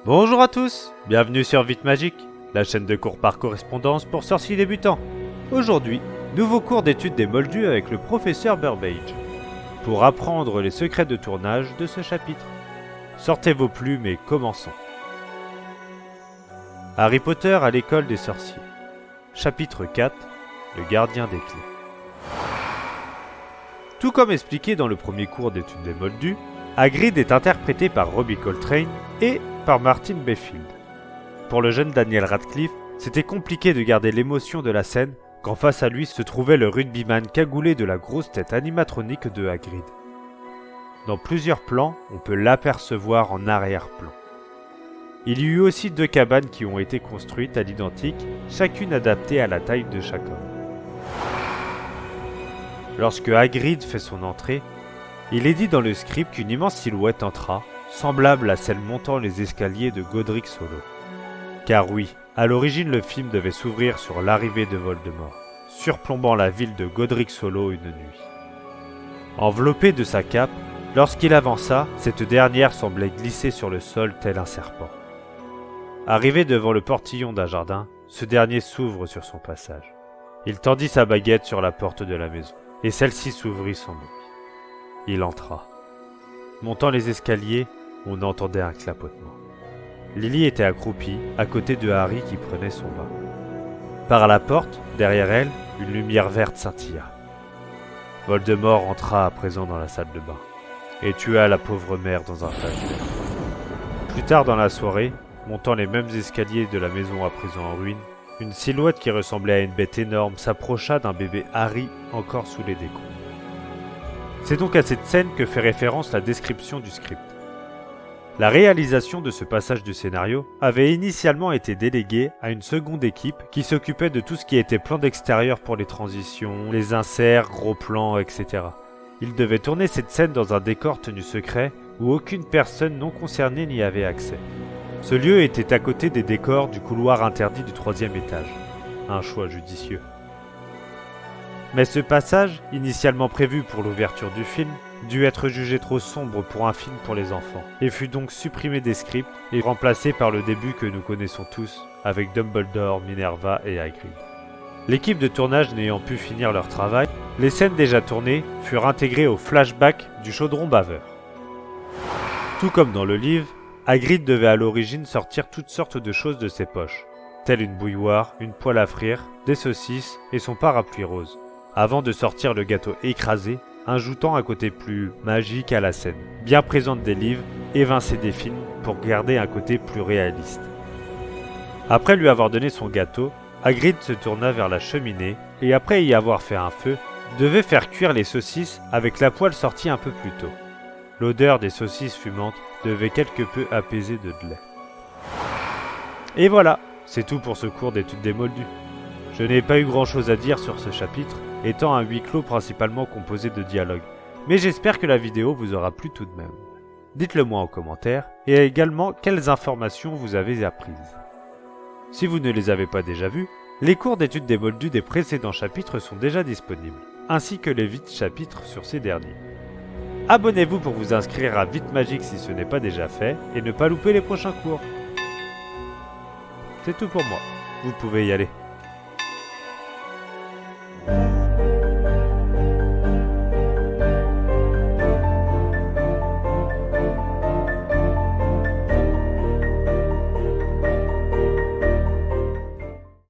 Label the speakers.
Speaker 1: Bonjour à tous, bienvenue sur Vite Magique, la chaîne de cours par correspondance pour sorciers débutants. Aujourd'hui, nouveau cours d'étude des Moldus avec le professeur Burbage, pour apprendre les secrets de tournage de ce chapitre. Sortez vos plumes et commençons. Harry Potter à l'école des sorciers. Chapitre 4, le gardien des clés. Tout comme expliqué dans le premier cours d'étude des Moldus, Hagrid est interprété par Robbie Coltrane et par Martin Bayfield. Pour le jeune Daniel Radcliffe, c'était compliqué de garder l'émotion de la scène quand face à lui se trouvait le rugbyman cagoulé de la grosse tête animatronique de Hagrid. Dans plusieurs plans, on peut l'apercevoir en arrière-plan. Il y eut aussi 2 cabanes qui ont été construites à l'identique, chacune adaptée à la taille de chaque homme. Lorsque Hagrid fait son entrée, il est dit dans le script qu'une immense silhouette entra, semblable à celle montant les escaliers de Godric Solo. Car oui, à l'origine le film devait s'ouvrir sur l'arrivée de Voldemort, surplombant la ville de Godric Solo une nuit. Enveloppé de sa cape, lorsqu'il avança, cette dernière semblait glisser sur le sol tel un serpent. Arrivé devant le portillon d'un jardin, ce dernier s'ouvre sur son passage. Il tendit sa baguette sur la porte de la maison, et celle-ci s'ouvrit sans bruit. Il entra. Montant les escaliers, on entendait un clapotement. Lily était accroupie, à côté de Harry qui prenait son bain. Par la porte, derrière elle, une lumière verte scintilla. Voldemort entra à présent dans la salle de bain, et tua la pauvre mère dans un flashback. Plus tard dans la soirée, montant les mêmes escaliers de la maison à présent en ruine, une silhouette qui ressemblait à une bête énorme s'approcha d'un bébé Harry encore sous les décombres. C'est donc à cette scène que fait référence la description du script. La réalisation de ce passage du scénario avait initialement été déléguée à une seconde équipe qui s'occupait de tout ce qui était plan d'extérieur pour les transitions, les inserts, gros plans, etc. Ils devaient tourner cette scène dans un décor tenu secret où aucune personne non concernée n'y avait accès. Ce lieu était à côté des décors du couloir interdit du 3e étage. Un choix judicieux. Mais ce passage, initialement prévu pour l'ouverture du film, dut être jugé trop sombre pour un film pour les enfants, et fut donc supprimé des scripts et remplacé par le début que nous connaissons tous, avec Dumbledore, Minerva et Hagrid. L'équipe de tournage n'ayant pu finir leur travail, les scènes déjà tournées furent intégrées au flashback du chaudron baveur. Tout comme dans le livre, Hagrid devait à l'origine sortir toutes sortes de choses de ses poches, telles une bouilloire, une poêle à frire, des saucisses et son parapluie rose, avant de sortir le gâteau écrasé, ajoutant un côté plus magique à la scène, bien présente des livres, évincé des films pour garder un côté plus réaliste. Après lui avoir donné son gâteau, Hagrid se tourna vers la cheminée et après y avoir fait un feu, devait faire cuire les saucisses avec la poêle sortie un peu plus tôt. L'odeur des saucisses fumantes devait quelque peu apaiser de lait. Et voilà, c'est tout pour ce cours d'étude des Moldus. Je n'ai pas eu grand chose à dire sur ce chapitre, étant un huis clos principalement composé de dialogues, mais j'espère que la vidéo vous aura plu tout de même. Dites-le moi en commentaire, et également quelles informations vous avez apprises. Si vous ne les avez pas déjà vues, les cours d'étude des Moldus des précédents chapitres sont déjà disponibles, ainsi que les Vite chapitres sur ces derniers. Abonnez-vous pour vous inscrire à Vite Magique si ce n'est pas déjà fait, et ne pas louper les prochains cours. C'est tout pour moi, vous pouvez y aller.